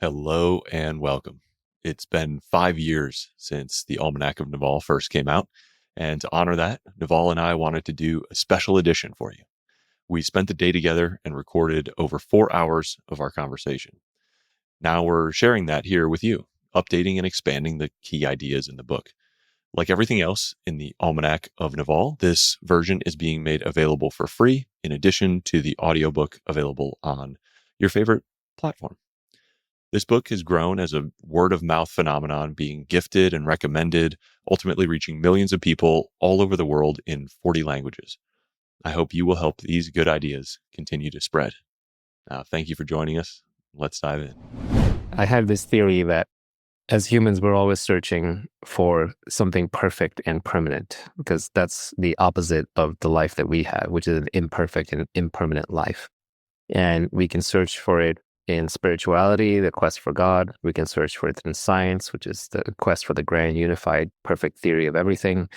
Hello and welcome. It's been 5 years since the Almanack of Naval first came out, and to honor that, Naval and I wanted to do a special edition for you. We spent the day together and recorded over 4 hours of our conversation. Now we're sharing that here with you, updating and expanding the key ideas in the book. Like everything else in the Almanack of Naval, this version is being made available for free, in addition to the audiobook available on your favorite platform. This book has grown as a word of mouth phenomenon, being gifted and recommended, ultimately reaching millions of people all over the world in 40 languages. I hope you will help these good ideas continue to spread. Thank you for joining us. Let's dive in. I have this theory that as humans, we're always searching for something perfect and permanent, because that's the opposite of the life that we have, which is an imperfect and impermanent life. And we can search for it in spirituality, the quest for God. We can search for it in science, which is the quest for the grand, unified, perfect theory of everything.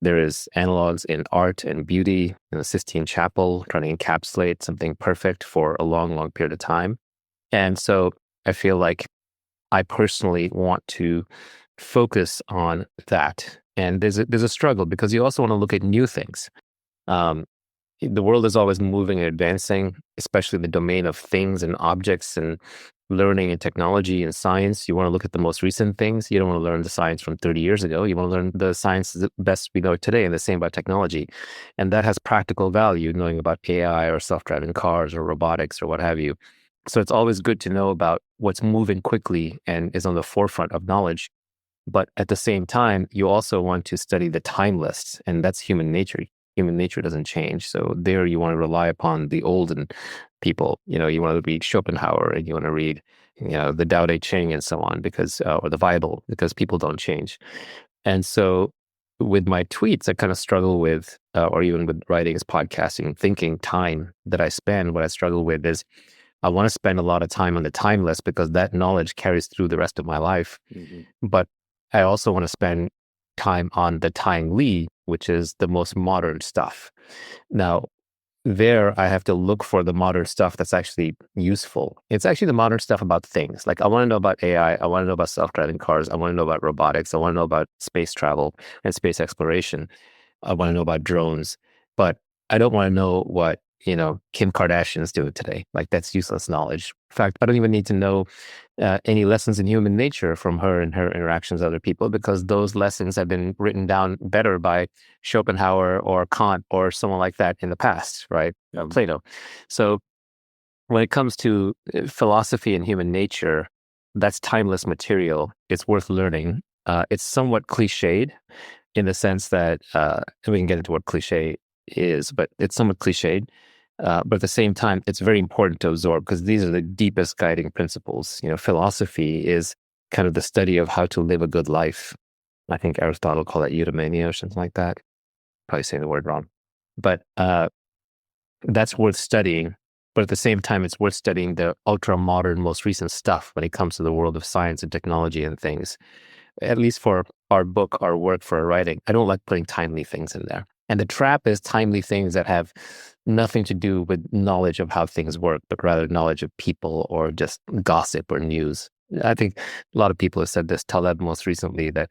There is analogs in art and beauty, in the Sistine Chapel, trying to encapsulate something perfect for a long, long period of time. And so I feel like I personally want to focus on that. And there's a struggle, because you also want to look at new things. The world is always moving and advancing, especially in the domain of things and objects and learning and technology and science. You want to look at the most recent things. You don't want to learn the science from 30 years ago. You want to learn the science the best we know today, and the same about technology. And that has practical value, knowing about AI or self-driving cars or robotics or what have you. So it's always good to know about what's moving quickly and is on the forefront of knowledge. But at the same time, you also want to study the timeless, and that's human nature. Human nature doesn't change. So there you want to rely upon the olden people. You want to read Schopenhauer, and you want to read, the Tao Te Ching and so on, because, or the Bible, because people don't change. And so with my tweets, I kind of struggle with, or even with writing, podcasting, thinking time that I spend, what I struggle with is I want to spend a lot of time on the timeless, because that knowledge carries through the rest of my life. Mm-hmm. But I also want to spend time on the timely, which is the most modern stuff. Now, there I have to look for the modern stuff that's actually useful. It's actually the modern stuff about things. Like, I want to know about AI. I want to know about self-driving cars. I want to know about robotics. I want to know about space travel and space exploration. I want to know about drones. But I don't want to know what, Kim Kardashian's doing today. Like, that's useless knowledge. In fact, I don't even need to know any lessons in human nature from her and her interactions with other people, because those lessons have been written down better by Schopenhauer or Kant or someone like that in the past, right? Plato. So when it comes to philosophy and human nature, that's timeless material. It's worth learning. It's somewhat cliched in the sense that, we can get into what cliche is, but it's somewhat cliched. But at the same time, it's very important to absorb, because these are the deepest guiding principles. Philosophy is kind of the study of how to live a good life. I think Aristotle called that eudaimonia or something like that. Probably saying the word wrong. But that's worth studying. But at the same time, it's worth studying the ultra-modern, most recent stuff when it comes to the world of science and technology and things. At least for our book, our work, for our writing, I don't like putting timely things in there. And the trap is timely things that have nothing to do with knowledge of how things work, but rather knowledge of people or just gossip or news. I think a lot of people have said this. Taleb most recently, that,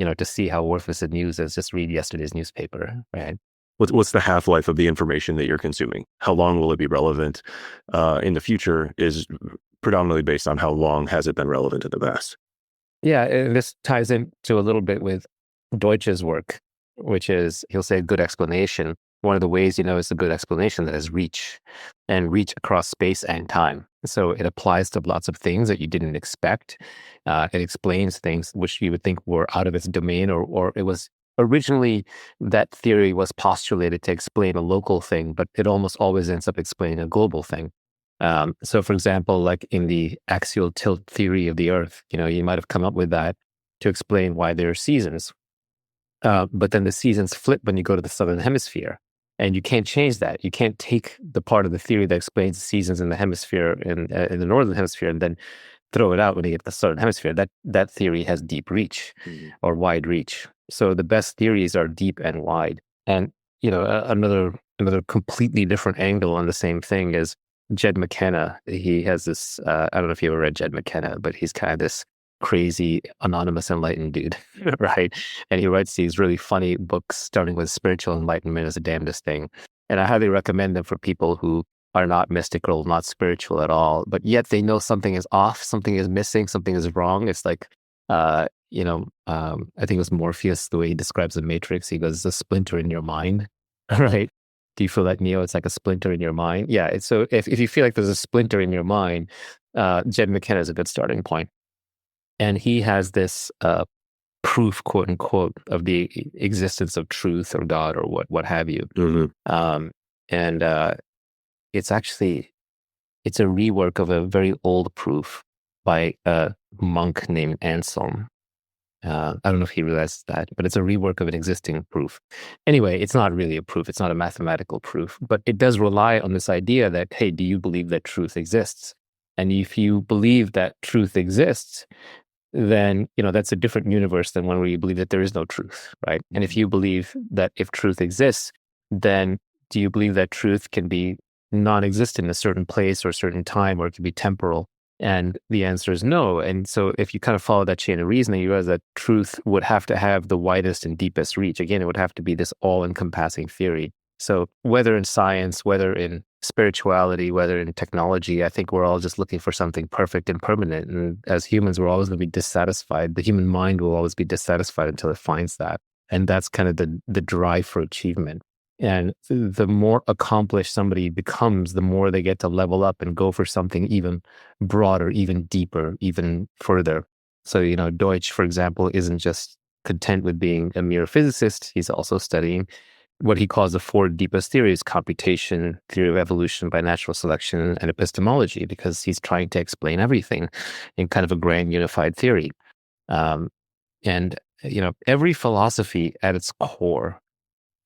to see how worthless the news is, just read yesterday's newspaper, right? What's the half-life of the information that you're consuming? How long will it be relevant in the future is predominantly based on how long has it been relevant in the past. Yeah, and this ties into a little bit with Deutsch's work, which is, he'll say, good explanation. One of the ways it's a good explanation that is reach, and reach across space and time. So it applies to lots of things that you didn't expect. It explains things which you would think were out of its domain, or it was originally, that theory was postulated to explain a local thing, but it almost always ends up explaining a global thing. So for example, like in the axial tilt theory of the Earth, you might have come up with that to explain why there are seasons. But then the seasons flip when you go to the southern hemisphere, and you can't change that. You can't take the part of the theory that explains the seasons in the hemisphere, in the northern hemisphere, and then throw it out when you get to the southern hemisphere. That theory has deep reach, or wide reach. So the best theories are deep and wide. And another completely different angle on the same thing is Jed McKenna, he has this, I don't know if you ever read Jed McKenna, but he's kind of this crazy, anonymous, enlightened dude, right? And he writes these really funny books, starting with Spiritual Enlightenment is the Damnedest Thing. And I highly recommend them for people who are not mystical, not spiritual at all, but yet they know something is off, something is missing, something is wrong. It's like, I think it was Morpheus, the way he describes the Matrix. He goes, it's a splinter in your mind, right? Do you feel like Neo? It's like a splinter in your mind. Yeah. So if you feel like there's a splinter in your mind, Jed McKenna is a good starting point. And he has this proof, quote unquote, of the existence of truth or God or what have you. Mm-hmm. It's a rework of a very old proof by a monk named Anselm. I don't know if he realized that, but it's a rework of an existing proof. Anyway, it's not really a proof. It's not a mathematical proof, but it does rely on this idea that, hey, do you believe that truth exists? And if you believe that truth exists, then, that's a different universe than one where you believe that there is no truth, right? And if you believe that if truth exists, then do you believe that truth can be non-existent in a certain place or a certain time, or it can be temporal? And the answer is no. And so if you kind of follow that chain of reasoning, you realize that truth would have to have the widest and deepest reach. Again, it would have to be this all-encompassing theory. So whether in science, whether in spirituality, whether in technology, I think we're all just looking for something perfect and permanent. And as humans, we're always going to be dissatisfied. The human mind will always be dissatisfied until it finds that. And that's kind of the drive for achievement. And the more accomplished somebody becomes, the more they get to level up and go for something even broader, even deeper, even further. So, Deutsch, for example, isn't just content with being a mere physicist. He's also studying what he calls the four deepest theories: computation, theory of evolution by natural selection, and epistemology, because he's trying to explain everything in kind of a grand unified theory. Every philosophy at its core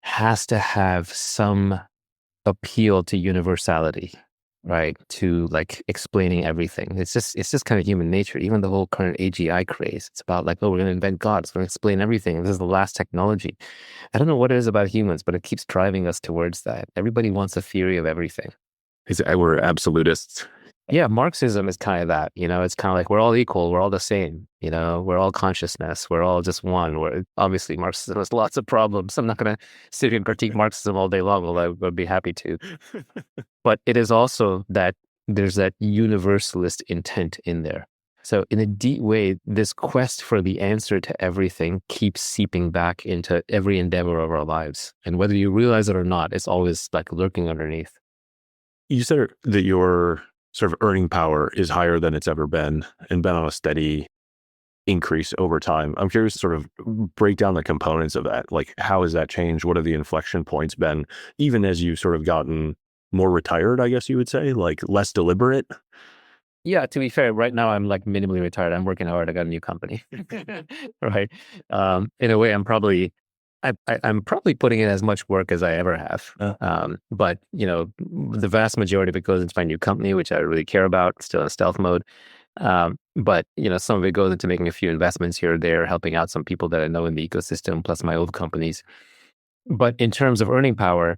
has to have some appeal to universality, right? To like explaining everything. It's just kind of human nature. Even the whole current AGI craze, it's about like, oh, we're going to invent God. It's going to explain everything. This is the last technology. I don't know what it is about humans, but it keeps driving us towards that. Everybody wants a theory of everything. We're absolutists. Yeah, Marxism is kind of that, it's kind of like we're all equal, we're all the same, we're all consciousness, we're all just one. Obviously Marxism has lots of problems. I'm not going to sit here and critique Marxism all day long, although I would be happy to. But it is also that there's that universalist intent in there. So in a deep way, this quest for the answer to everything keeps seeping back into every endeavor of our lives. And whether you realize it or not, it's always like lurking underneath. You said that your sort of earning power is higher than it's ever been and been on a steady increase over time. I'm curious to sort of break down the components of that. Like, how has that changed? What have the inflection points been, even as you've sort of gotten more retired, I guess you would say, like less deliberate? Yeah, to be fair, right now I'm like minimally retired. I'm working hard. I got a new company, right? In a way, I'm probably putting in as much work as I ever have. But the vast majority of it goes into my new company, which I really care about, still in stealth mode. But some of it goes into making a few investments here or there, helping out some people that I know in the ecosystem, plus my old companies. But in terms of earning power,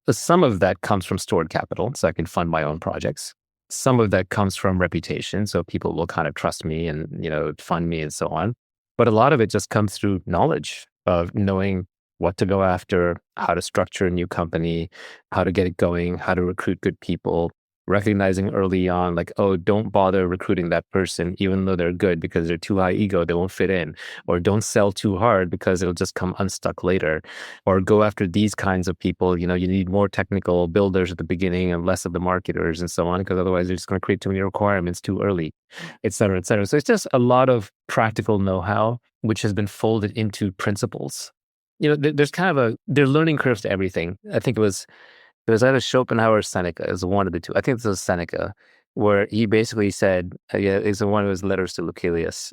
some of that comes from stored capital, so I can fund my own projects. Some of that comes from reputation, so people will kind of trust me and fund me and so on. But a lot of it just comes through knowledge of knowing what to go after, how to structure a new company, how to get it going, how to recruit good people, recognizing early on, like, oh, don't bother recruiting that person, even though they're good, because they're too high ego, they won't fit in. Or don't sell too hard because it'll just come unstuck later. Or go after these kinds of people. You need more technical builders at the beginning and less of the marketers and so on, because otherwise you're just going to create too many requirements too early, et cetera, et cetera. So it's just a lot of practical know-how, which has been folded into principles. There's kind of there's learning curves to everything. I think it was either Schopenhauer or Seneca. It was one of the two. I think this was Seneca, where he basically said, it's one of his letters to Lucilius.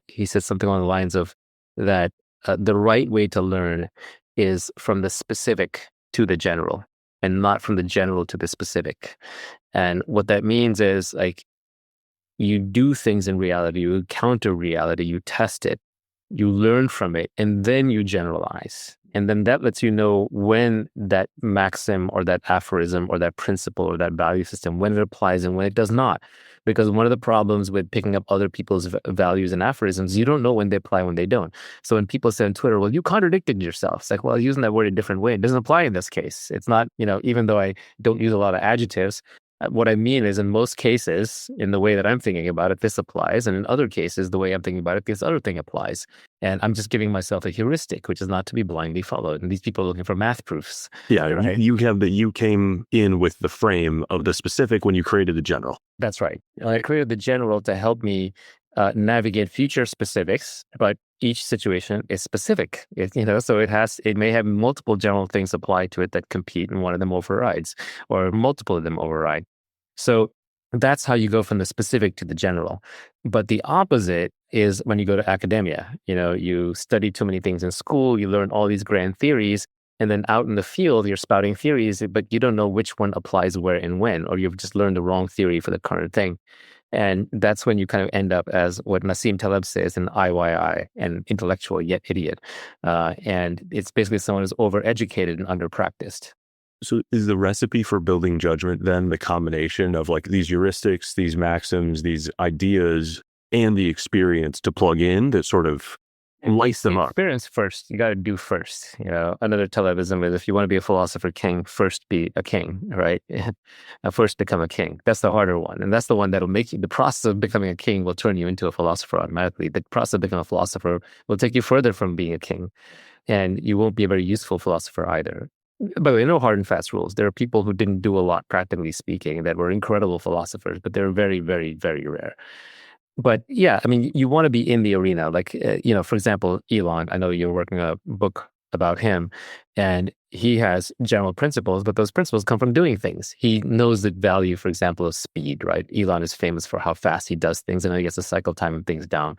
He said something along the lines of that the right way to learn is from the specific to the general, and not from the general to the specific. And what that means is, like, you do things in reality, you encounter reality, you test it, you learn from it, and then you generalize. And then that lets you know when that maxim or that aphorism or that principle or that value system, when it applies and when it does not. Because one of the problems with picking up other people's values and aphorisms, you don't know when they apply, when they don't. So when people say on Twitter, well, you contradicted yourself. It's like, well, using that word a different way, it doesn't apply in this case. It's not, even though I don't use a lot of adjectives, what I mean is in most cases, in the way that I'm thinking about it, this applies. And in other cases, the way I'm thinking about it, this other thing applies. And I'm just giving myself a heuristic, which is not to be blindly followed. And these people are looking for math proofs. Yeah, right? you came in with the frame of the specific when you created the general. That's right. I created the general to help me navigate future specifics, but each situation is specific. So it may have multiple general things applied to it that compete, and one of them overrides, or multiple of them override. So that's how you go from the specific to the general. But the opposite is when you go to academia. You study too many things in school, you learn all these grand theories, and then out in the field, you're spouting theories, but you don't know which one applies where and when, or you've just learned the wrong theory for the current thing. And that's when you kind of end up as what Nassim Taleb says, an IYI, an intellectual yet idiot. And it's basically someone who's overeducated and underpracticed. So is the recipe for building judgment then the combination of like these heuristics, these maxims, these ideas, and the experience to plug in that sort of lights them up? Experience first. You got to do first. Another Talebism is if you want to be a philosopher king, first be a king, right? First become a king. That's the harder one. And that's the one that'll make you, the process of becoming a king will turn you into a philosopher automatically. The process of becoming a philosopher will take you further from being a king. And you won't be a very useful philosopher either. By the way, no hard and fast rules. There are people who didn't do a lot, practically speaking, that were incredible philosophers, but they're very, very, very rare. But yeah, you want to be in the arena. Like, for example, Elon, I know you're working a book about him, and he has general principles, but those principles come from doing things. He knows the value, for example, of speed, right? Elon is famous for how fast he does things, and he gets the cycle time of things down.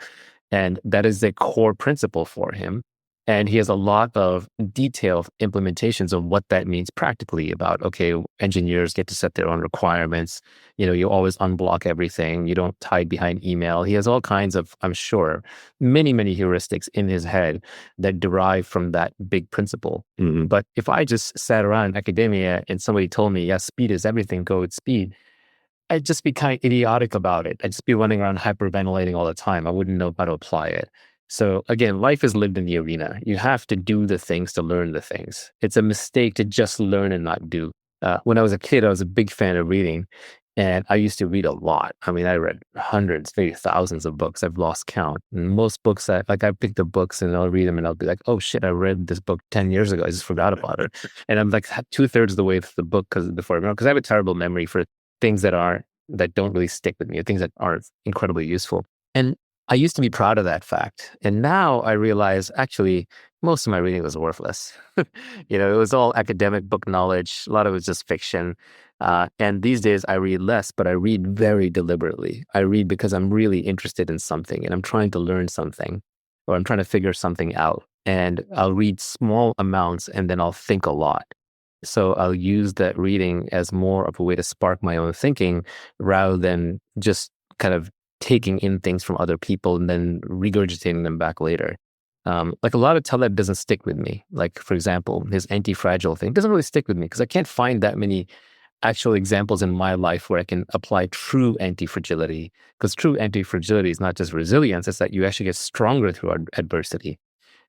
And that is a core principle for him. And he has a lot of detailed implementations of what that means practically about, okay, engineers get to set their own requirements. You always unblock everything. You don't hide behind email. He has all kinds of, I'm sure, many, many heuristics in his head that derive from that big principle. Mm-hmm. But if I just sat around in academia and somebody told me, yeah, speed is everything, go with speed, I'd just be kind of idiotic about it. I'd just be running around hyperventilating all the time. I wouldn't know how to apply it. So again, life is lived in the arena. You have to do the things to learn the things. It's a mistake to just learn and not do. When I was a kid, I was a big fan of reading, and I used to read a lot. I read hundreds, maybe thousands of books. I've lost count. And most books, I pick the books and I'll read them and I'll be like, oh shit, I read this book 10 years ago. I just forgot about it. And I'm like 2/3 of the way through the book because I have a terrible memory for things that don't really stick with me, or things that aren't incredibly useful. And I used to be proud of that fact. And now I realize actually most of my reading was worthless. It was all academic book knowledge. A lot of it was just fiction. And these days I read less, but I read very deliberately. I read because I'm really interested in something and I'm trying to learn something, or I'm trying to figure something out. And I'll read small amounts and then I'll think a lot. So I'll use that reading as more of a way to spark my own thinking rather than just kind of taking in things from other people and then regurgitating them back later. Like a lot of Taleb doesn't stick with me. Like, for example, his anti-fragile thing doesn't really stick with me because I can't find that many actual examples in my life where I can apply true anti-fragility. Because true anti-fragility is not just resilience, it's that you actually get stronger through adversity.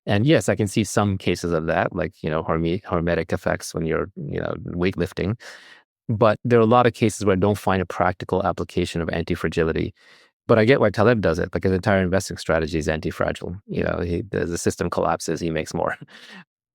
And yes, I can see some cases of that, like, hormetic effects when you're, weightlifting. But there are a lot of cases where I don't find a practical application of anti-fragility. But I get why Taleb does it. Like his entire investing strategy is anti-fragile. The system collapses, he makes more.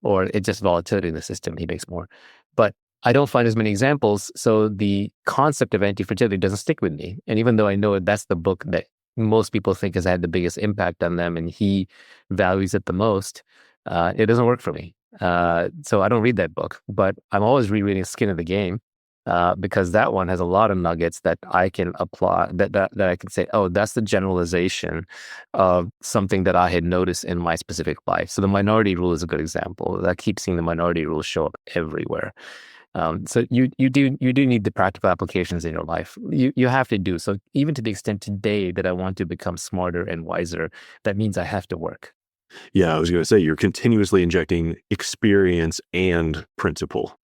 Or it's just volatility in the system, he makes more. But I don't find as many examples. So the concept of anti-fragility doesn't stick with me. And even though I know that's the book that most people think has had the biggest impact on them and he values it the most, it doesn't work for me. So I don't read that book. But I'm always rereading Skin of the Game. Because that one has a lot of nuggets that I can apply, that I can say, oh, that's the generalization of something that I had noticed in my specific life. So the minority rule is a good example. I keep seeing the minority rule show up everywhere. So you do need the practical applications in your life. You have to do so. Even to the extent today that I want to become smarter and wiser, that means I have to work. Yeah, I was going to say you're continuously injecting experience and principle.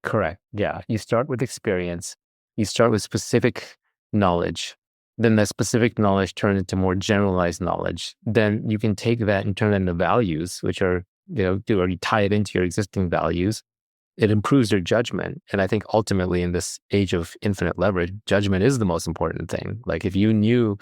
Correct. Yeah. You start with experience, you start with specific knowledge. Then that specific knowledge turns into more generalized knowledge. Then you can take that and turn it into values, which are, or you tie it into your existing values. It improves your judgment. And I think ultimately in this age of infinite leverage, judgment is the most important thing. Like if you knew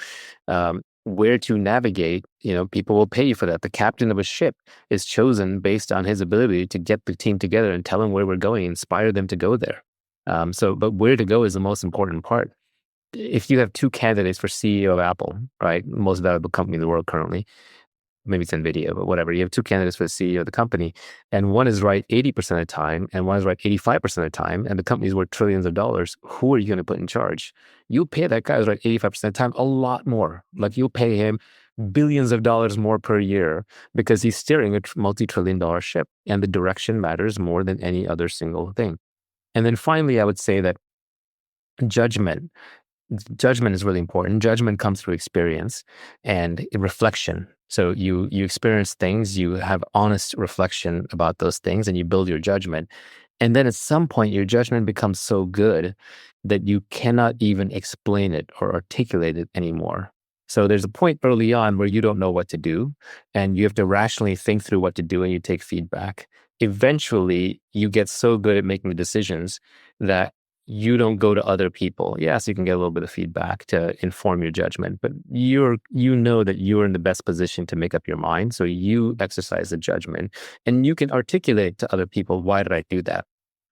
where to navigate, people will pay you for that. The captain of a ship is chosen based on his ability to get the team together and tell them where we're going, inspire them to go there. But where to go is the most important part. If you have two candidates for CEO of Apple, right, most valuable company in the world currently, maybe it's NVIDIA, but whatever. You have two candidates for the CEO of the company, and one is right 80% of the time, and one is right 85% of the time, and the company's worth trillions of dollars. Who are you going to put in charge? You'll pay that guy who's right 85% of the time a lot more. Like you'll pay him billions of dollars more per year because he's steering a multi-trillion-dollar ship, and the direction matters more than any other single thing. And then finally, I would say that judgment is really important. Judgment comes through experience and reflection. So you experience things, you have honest reflection about those things, and you build your judgment. And then at some point, your judgment becomes so good that you cannot even explain it or articulate it anymore. So there's a point early on where you don't know what to do, and you have to rationally think through what to do, and you take feedback. Eventually, you get so good at making the decisions that you don't go to other people. Yes, you can get a little bit of feedback to inform your judgment, but you know that you're in the best position to make up your mind. So you exercise the judgment and you can articulate to other people, why did I do that?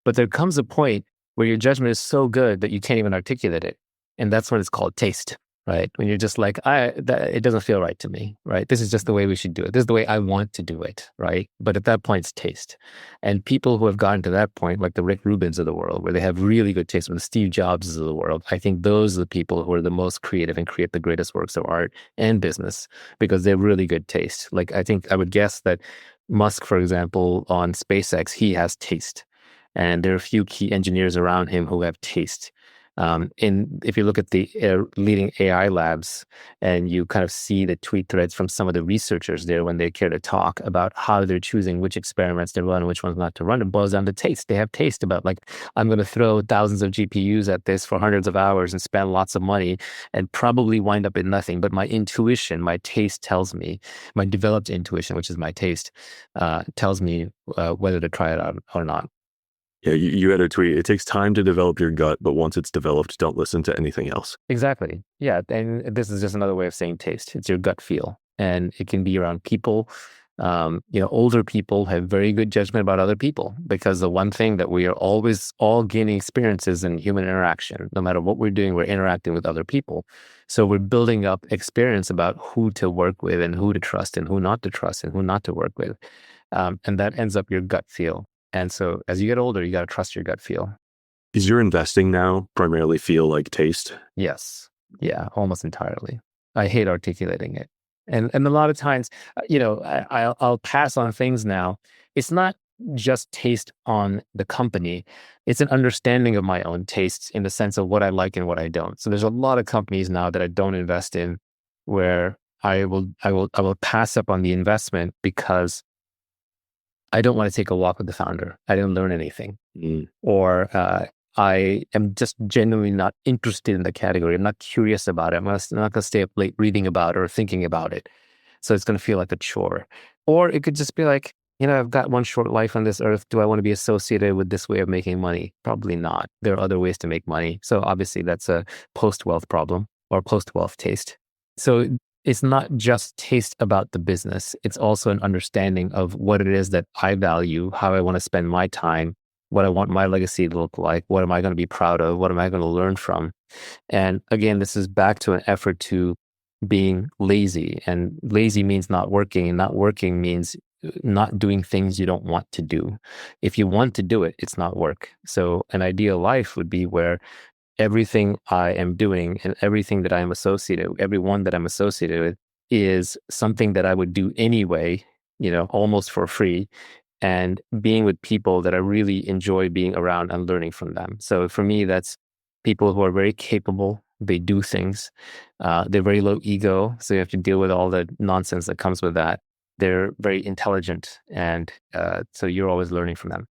But there comes a point where your judgment is so good that you can't even articulate it. And that's when it's called taste, right? When you're just like, it doesn't feel right to me, right? This is just the way we should do it. This is the way I want to do it, right? But at that point, it's taste. And people who have gotten to that point, like the Rick Rubins of the world, where they have really good taste, or the Steve Jobs of the world, I think those are the people who are the most creative and create the greatest works of art and business because they have really good taste. Like I think I would guess that Musk, for example, on SpaceX, he has taste. And there are a few key engineers around him who have taste. If you look at the leading AI labs and you kind of see the tweet threads from some of the researchers there when they care to talk about how they're choosing which experiments to run and which ones not to run, it boils down to taste. They have taste about like, I'm going to throw thousands of GPUs at this for hundreds of hours and spend lots of money and probably wind up in nothing. But my intuition, my taste tells me, my developed intuition, which is my taste, tells me whether to try it out or not. Yeah, you had a tweet. It takes time to develop your gut, but once it's developed, don't listen to anything else. Exactly. Yeah. And this is just another way of saying taste. It's your gut feel. And it can be around people. Older people have very good judgment about other people because the one thing that we are always all gaining experiences in human interaction. No matter what we're doing, we're interacting with other people. So we're building up experience about who to work with and who to trust and who not to trust and who not to work with. And that ends up your gut feel. And so as you get older, you got to trust your gut feel. Does your investing now primarily feel like taste? Yes. Yeah, almost entirely. I hate articulating it. And a lot of times, I'll pass on things now. It's not just taste on the company. It's an understanding of my own tastes in the sense of what I like and what I don't. So there's a lot of companies now that I don't invest in where I will pass up on the investment because I don't want to take a walk with the founder. I didn't learn anything. Or I am just genuinely not interested in the category. I'm not curious about it. I'm not going to stay up late reading about it or thinking about it. So it's going to feel like a chore. Or it could just be like, I've got one short life on this earth. Do I want to be associated with this way of making money? Probably not. There are other ways to make money. So obviously that's a post-wealth problem or post-wealth taste. So it's not just taste about the business. It's also an understanding of what it is that I value, how I want to spend my time, what I want my legacy to look like, what am I going to be proud of, what am I going to learn from. And again, this is back to an effort to being lazy. And lazy means not working, and not working means not doing things you don't want to do. If you want to do it, it's not work. So an ideal life would be where everything I am doing and everything that I am associated with, everyone that I'm associated with is something that I would do anyway, almost for free, and being with people that I really enjoy being around and learning from them. So for me, that's people who are very capable. They do things. They're very low ego. So you have to deal with all the nonsense that comes with that. they're very intelligent, and so you're always learning from them.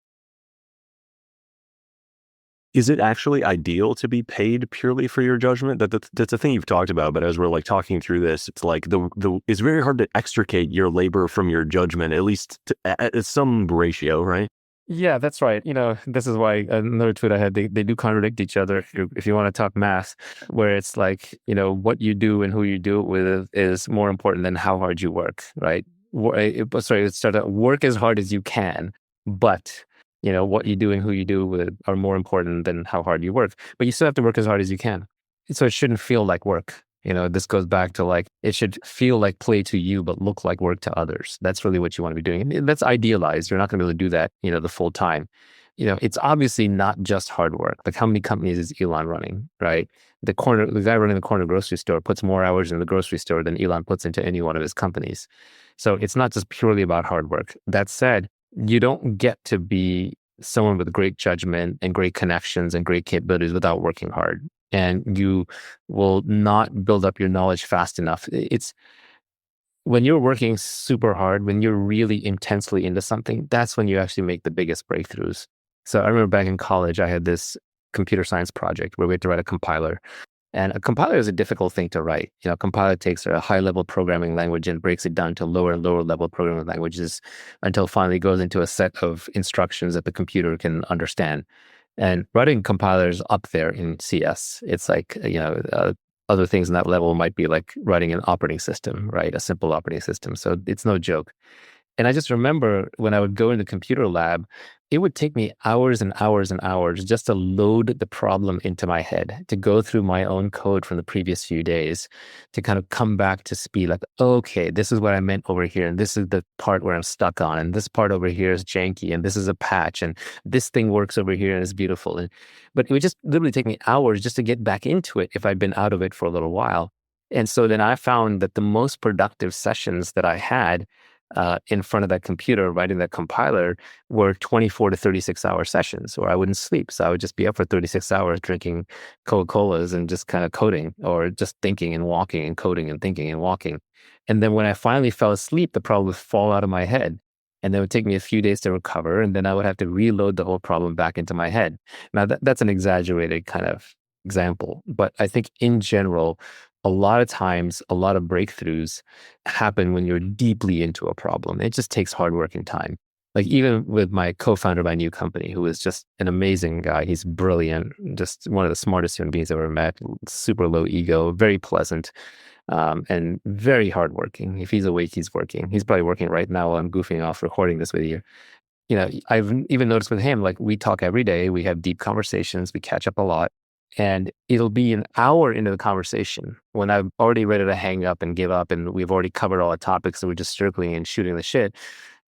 Is it actually ideal to be paid purely for your judgment? That's a thing you've talked about, but as we're like talking through this, it's like it's very hard to extricate your labor from your judgment, at least at some ratio, right? Yeah, that's right. This is why another tweet I had, they do contradict each other if you want to talk math, where it's like, what you do and who you do it with is more important than how hard you work, right? It started out, work as hard as you can, but what you do and who you do it with are more important than how hard you work. But you still have to work as hard as you can. So it shouldn't feel like work. This goes back to like, it should feel like play to you, but look like work to others. That's really what you want to be doing. And that's idealized. You're not going to be able to do that, the full time. It's obviously not just hard work. Like, how many companies is Elon running, right? The guy running the corner grocery store puts more hours in the grocery store than Elon puts into any one of his companies. So it's not just purely about hard work. That said, you don't get to be someone with great judgment and great connections and great capabilities without working hard. And you will not build up your knowledge fast enough. It's when you're working super hard, when you're really intensely into something, that's when you actually make the biggest breakthroughs. So I remember back in college, I had this computer science project where we had to write a compiler. And a compiler is a difficult thing to write. A compiler takes a high-level programming language and breaks it down to lower and lower level programming languages until finally it goes into a set of instructions that the computer can understand. And writing compilers up there in CS, it's like, other things in that level might be like writing an operating system, right? A simple operating system. So it's no joke. And I just remember when I would go in the computer lab, it would take me hours and hours and hours just to load the problem into my head, to go through my own code from the previous few days, to kind of come back to speed, like, okay, this is what I meant over here. And this is the part where I'm stuck on. And this part over here is janky. And this is a patch. And this thing works over here and is beautiful. But it would just literally take me hours just to get back into it if I'd been out of it for a little while. And so then I found that the most productive sessions that I had in front of that computer writing that compiler were 24 to 36 hour sessions, or I wouldn't sleep. So I would just be up for 36 hours drinking Coca-Colas and just kind of coding, or just thinking and walking and coding and thinking and walking. And then when I finally fell asleep, the problem would fall out of my head. And then it would take me a few days to recover. And then I would have to reload the whole problem back into my head. Now, that's an exaggerated kind of example. But I think in general, a lot of times, a lot of breakthroughs happen when you're deeply into a problem. It just takes hard work and time. Like, even with my co-founder of my new company, who is just an amazing guy. He's brilliant, just one of the smartest human beings I've ever met, super low ego, very pleasant, and very hardworking. If he's awake, he's working. He's probably working right now while I'm goofing off recording this with you. I've even noticed with him, like, we talk every day, we have deep conversations, we catch up a lot. And it'll be an hour into the conversation when I'm already ready to hang up and give up, and we've already covered all the topics and we're just circling and shooting the shit,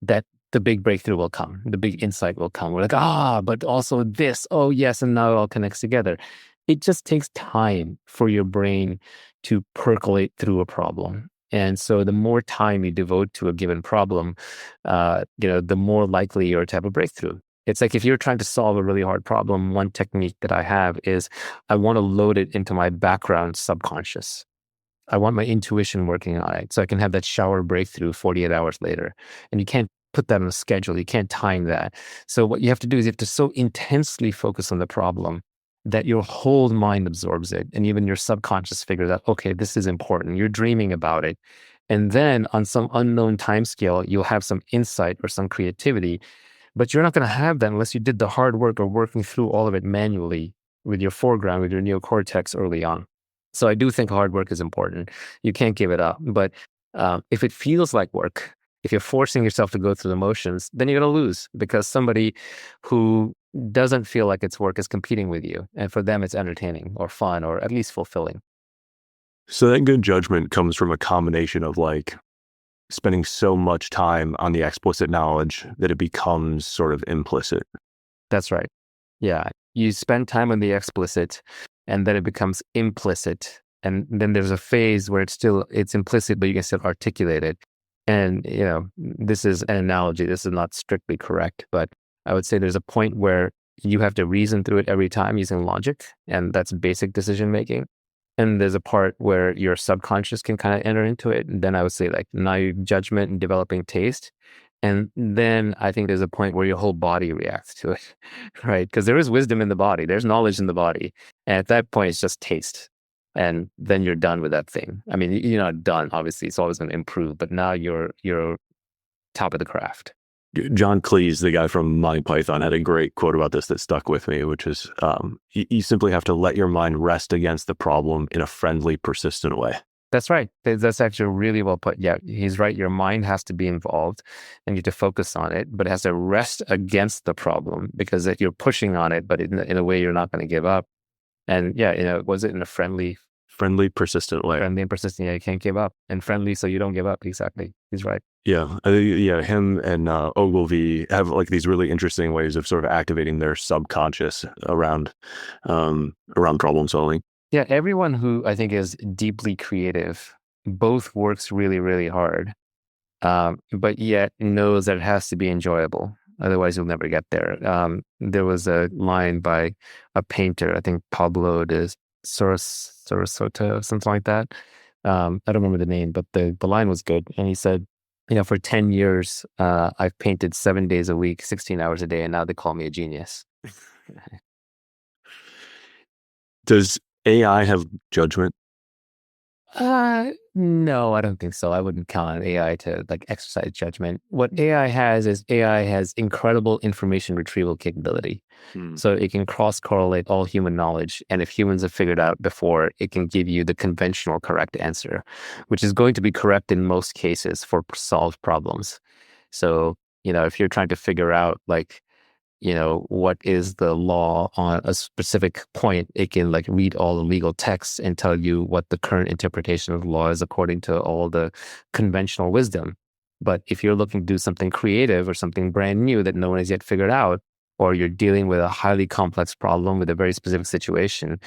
that the big breakthrough will come. The big insight will come. We're like, but also this. Oh, yes. And now it all connects together. It just takes time for your brain to percolate through a problem. And so the more time you devote to a given problem, the more likely you're to have a breakthrough. It's like, if you're trying to solve a really hard problem, one technique that I have is I want to load it into my background subconscious. I want my intuition working on it so I can have that shower breakthrough 48 hours later. And you can't put that on a schedule. You can't time that. So what you have to do is you have to so intensely focus on the problem that your whole mind absorbs it. And even your subconscious figures out, okay, this is important. You're dreaming about it. And then on some unknown timescale, you'll have some insight or some creativity. But you're not going to have that unless you did the hard work of working through all of it manually with your foreground, with your neocortex early on. So I do think hard work is important. You can't give it up. But if it feels like work, if you're forcing yourself to go through the motions, then you're going to lose, because somebody who doesn't feel like it's work is competing with you. And for them, it's entertaining or fun or at least fulfilling. So that good judgment comes from a combination of like spending so much time on the explicit knowledge that it becomes sort of implicit. That's right. Yeah. You spend time on the explicit and then it becomes implicit. And then there's a phase where it's implicit, but you can still articulate it. And, this is an analogy. This is not strictly correct, but I would say there's a point where you have to reason through it every time using logic. And that's basic decision making. and there's a part where your subconscious can kind of enter into it. And then I would say like now your judgment and developing taste. And then I think there's a point where your whole body reacts to it, right? Because there is wisdom in the body, there's knowledge in the body. And at that point, it's just taste. And then you're done with that thing. I mean, you're not done, obviously, it's always going to improve, but now you're top of the craft. John Cleese, the guy from Monty Python, had a great quote about this that stuck with me, which is, you simply have to let your mind rest against the problem in a friendly, persistent way. That's right. That's actually really well put. Yeah, he's right. Your mind has to be involved and you have to focus on it, but it has to rest against the problem because if you're pushing on it, but in a way you're not going to give up. And yeah, was it in a friendly, persistent way? Friendly and persistent. Yeah, you can't give up. And friendly, so you don't give up. Exactly. He's right. Yeah. Him and Ogilvy have like these really interesting ways of sort of activating their subconscious around problem solving. Yeah, everyone who I think is deeply creative both works really, really hard, but yet knows that it has to be enjoyable. Otherwise, you'll never get there. There was a line by a painter, I think Pablo de Sarasota, something like that. I don't remember the name, but the line was good. And he said, for 10 years, I've painted 7 days a week, 16 hours a day, and now they call me a genius. Does AI have judgment? No, I don't think so. I wouldn't count on AI to like exercise judgment. What AI has incredible information retrieval capability. So it can cross-correlate all human knowledge. And if humans have figured out before, it can give you the conventional correct answer, which is going to be correct in most cases for solved problems. So, if you're trying to figure out like, what is the law on a specific point, it can like read all the legal texts and tell you what the current interpretation of the law is according to all the conventional wisdom. But if you're looking to do something creative or something brand new that no one has yet figured out, or you're dealing with a highly complex problem with a very specific situation,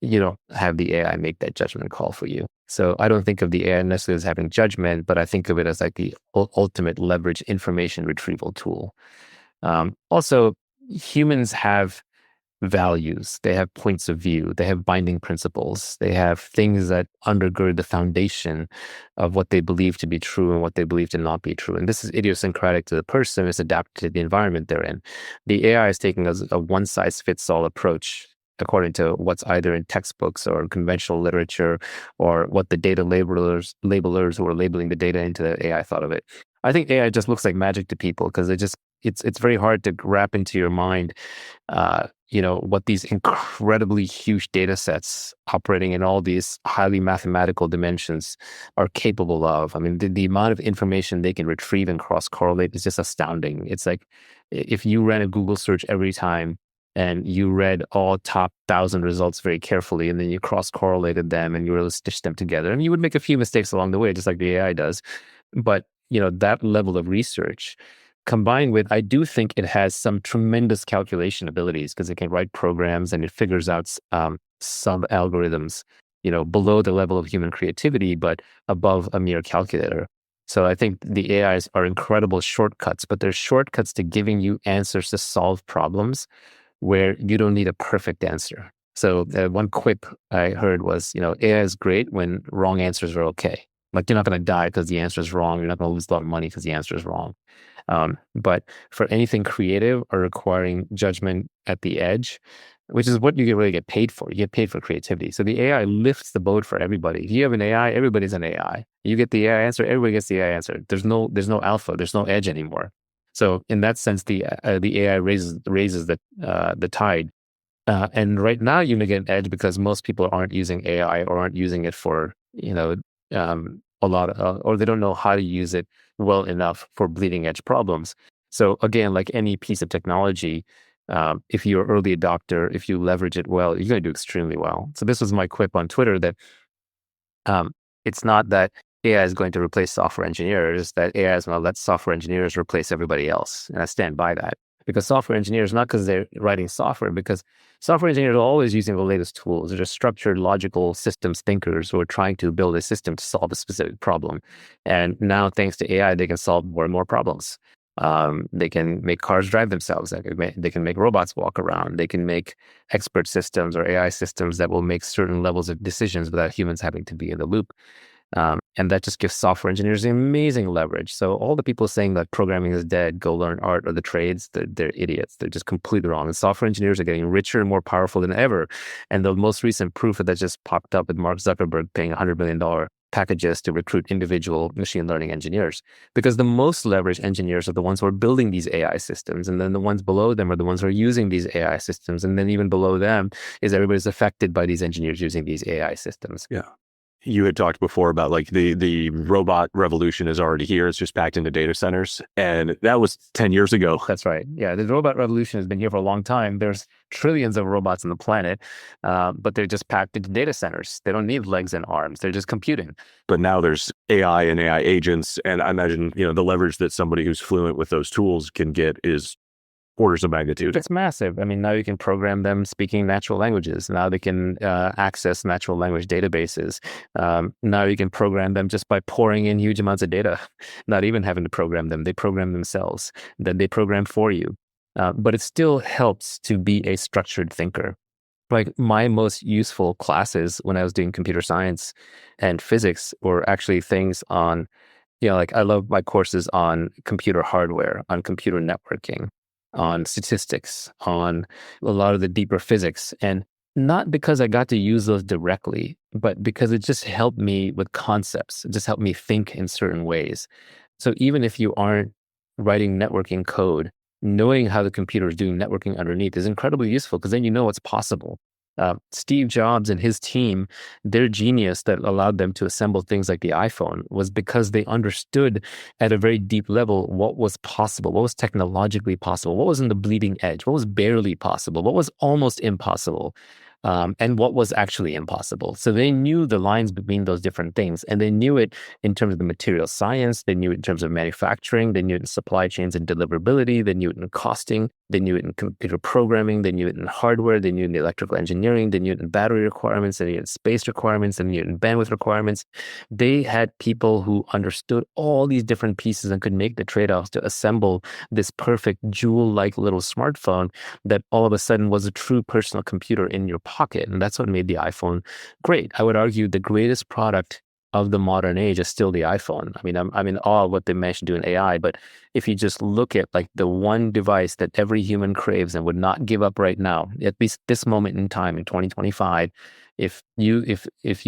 you don't have the AI make that judgment call for you. So I don't think of the AI necessarily as having judgment, but I think of it as like the ultimate leverage information retrieval tool. Also, humans have values, they have points of view, they have binding principles, they have things that undergird the foundation of what they believe to be true and what they believe to not be true. And this is idiosyncratic to the person, it's adapted to the environment they're in. The AI is taking a one-size-fits-all approach according to what's either in textbooks or conventional literature or what the data labelers who are labeling the data into the AI thought of it. I think AI just looks like magic to people because it's very hard to wrap into your mind, what these incredibly huge data sets operating in all these highly mathematical dimensions are capable of. I mean, the amount of information they can retrieve and cross-correlate is just astounding. It's like if you ran a Google search every time and you read all top 1,000 results very carefully, and then you cross-correlated them and you really stitched them together. I mean, you would make a few mistakes along the way, just like the AI does. But, that level of research combined with, I do think it has some tremendous calculation abilities because it can write programs and it figures out some algorithms, below the level of human creativity, but above a mere calculator. So I think the AIs are incredible shortcuts, but they're shortcuts to giving you answers to solve problems where you don't need a perfect answer. So one quip I heard was, AI is great when wrong answers are okay. Like you're not going to die because the answer is wrong. You're not going to lose a lot of money because the answer is wrong. But for anything creative or requiring judgment at the edge, which is what you really get paid for. You get paid for creativity. So the AI lifts the boat for everybody. If you have an AI, everybody's an AI. You get the AI answer, everybody gets the AI answer. There's no alpha. There's no edge anymore. So in that sense, the AI raises the tide. And right now, you may get an edge because most people aren't using AI or aren't using it for a lot of, or they don't know how to use it well enough for bleeding edge problems. So again, like any piece of technology, if you're an early adopter, if you leverage it well, you're going to do extremely well. So this was my quip on Twitter that it's not that AI is going to replace software engineers, that AI is going to let software engineers replace everybody else. And I stand by that. Because software engineers, not because they're writing software, because software engineers are always using the latest tools. They're just structured, logical systems thinkers who are trying to build a system to solve a specific problem. And now, thanks to AI, they can solve more and more problems. They can make cars drive themselves. They can make robots walk around. They can make expert systems or AI systems that will make certain levels of decisions without humans having to be in the loop. And that just gives software engineers amazing leverage. So all the people saying that programming is dead, go learn art or the trades, they're idiots. They're just completely wrong. And software engineers are getting richer and more powerful than ever. And the most recent proof of that just popped up with Mark Zuckerberg paying $100 million packages to recruit individual machine learning engineers. Because the most leveraged engineers are the ones who are building these AI systems. And then the ones below them are the ones who are using these AI systems. And then even below them is everybody's affected by these engineers using these AI systems. Yeah. You had talked before about like the robot revolution is already here. It's just packed into data centers. And that was 10 years ago. That's right. Yeah, the robot revolution has been here for a long time. There's trillions of robots on the planet, but they're just packed into data centers. They don't need legs and arms. They're just computing. But now there's AI and AI agents. And I imagine, the leverage that somebody who's fluent with those tools can get is orders of magnitude. It's massive. I mean, now you can program them speaking natural languages. Now they can access natural language databases. Now you can program them just by pouring in huge amounts of data, not even having to program them. They program themselves. Then they program for you. But it still helps to be a structured thinker. Like my most useful classes when I was doing computer science and physics were actually things on, like I love my courses on computer hardware, on computer networking, on statistics, on a lot of the deeper physics. And not because I got to use those directly, but because it just helped me with concepts. It just helped me think in certain ways. So even if you aren't writing networking code, knowing how the computer is doing networking underneath is incredibly useful because then you know what's possible. Steve Jobs and his team, their genius that allowed them to assemble things like the iPhone was because they understood at a very deep level what was possible, what was technologically possible, what was in the bleeding edge, what was barely possible, what was almost impossible. And what was actually impossible. So they knew the lines between those different things, and they knew it in terms of the material science, they knew it in terms of manufacturing, they knew it in supply chains and deliverability, they knew it in costing, they knew it in computer programming, they knew it in hardware, they knew it in electrical engineering, they knew it in battery requirements, they knew it in space requirements, they knew it in bandwidth requirements. They had people who understood all these different pieces and could make the trade-offs to assemble this perfect jewel-like little smartphone that all of a sudden was a true personal computer in your pocket. And that's what made the iPhone great. I would argue the greatest product of the modern age is still the iPhone. I mean, I'm in awe of what they managed to do in AI, but if you just look at like the one device that every human craves and would not give up right now, at least this moment in time in 2025, if you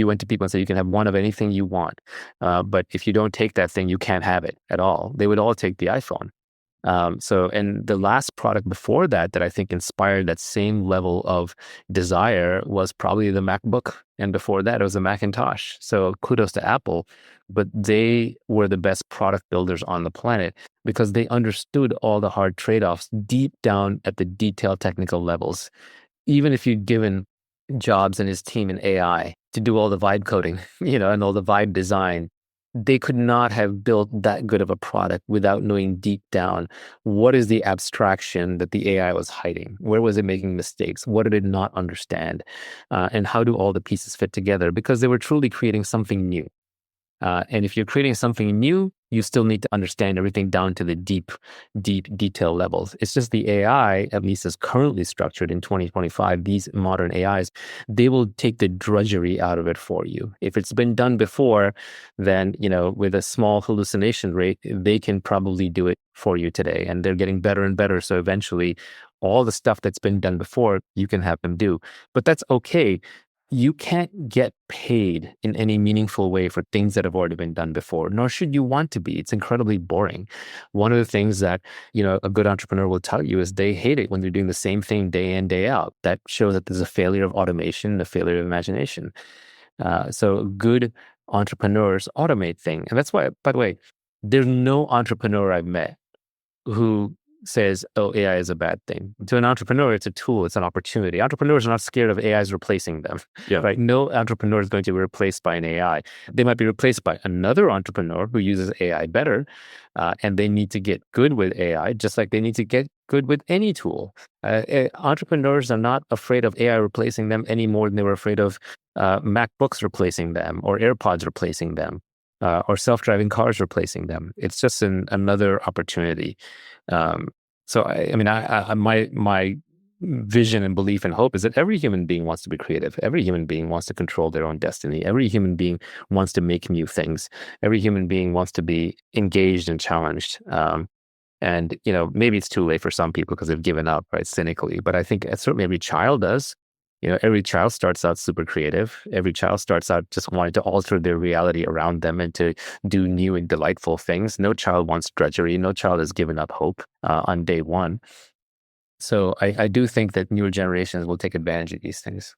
went to people and said you can have one of anything you want, but if you don't take that thing, you can't have it at all, they would all take the iPhone. And the last product before that I think inspired that same level of desire was probably the MacBook. And before that, it was the Macintosh. So kudos to Apple, but they were the best product builders on the planet because they understood all the hard trade-offs deep down at the detailed technical levels. Even if you'd given Jobs and his team in AI to do all the vibe coding, and all the vibe design, they could not have built that good of a product without knowing deep down what is the abstraction that the AI was hiding. Where was it making mistakes? What did it not understand? And how do all the pieces fit together? Because they were truly creating something new. And if you're creating something new, you still need to understand everything down to the deep detail levels. It's just the AI, at least as currently structured in 2025, these modern AIs, they will take the drudgery out of it for you. If it's been done before, then, with a small hallucination rate, they can probably do it for you today. And they're getting better and better. So eventually, all the stuff that's been done before, you can have them do. But that's okay. You can't get paid in any meaningful way for things that have already been done before, nor should you want to be. It's incredibly boring. One of the things that, a good entrepreneur will tell you is they hate it when they're doing the same thing day in, day out. That shows that there's a failure of automation, a failure of imagination. So good entrepreneurs automate things. And that's why, by the way, there's no entrepreneur I've met who says, oh, AI is a bad thing. To an entrepreneur, it's a tool, it's an opportunity. Entrepreneurs are not scared of AIs replacing them, right? No entrepreneur is going to be replaced by an AI. They might be replaced by another entrepreneur who uses AI better, and they need to get good with AI, just like they need to get good with any tool. Entrepreneurs are not afraid of AI replacing them any more than they were afraid of MacBooks replacing them or AirPods replacing them. or self-driving cars replacing them. It's just another opportunity. So my vision and belief and hope is that every human being wants to be creative. Every human being wants to control their own destiny. Every human being wants to make new things. Every human being wants to be engaged and challenged. And maybe it's too late for some people because they've given up, right, cynically. But I think certainly every child does. Every child starts out super creative. Every child starts out just wanting to alter their reality around them and to do new and delightful things. No child wants drudgery. No child has given up hope on day one. So I do think that newer generations will take advantage of these things.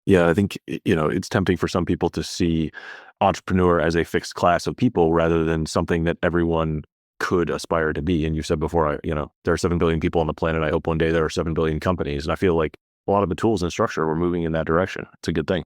Yeah, I think, it's tempting for some people to see entrepreneur as a fixed class of people rather than something that everyone could aspire to be. And you said before, there are 7 billion people on the planet. I hope one day there are 7 billion companies. And I feel like a lot of the tools and structure, we're moving in that direction. It's a good thing.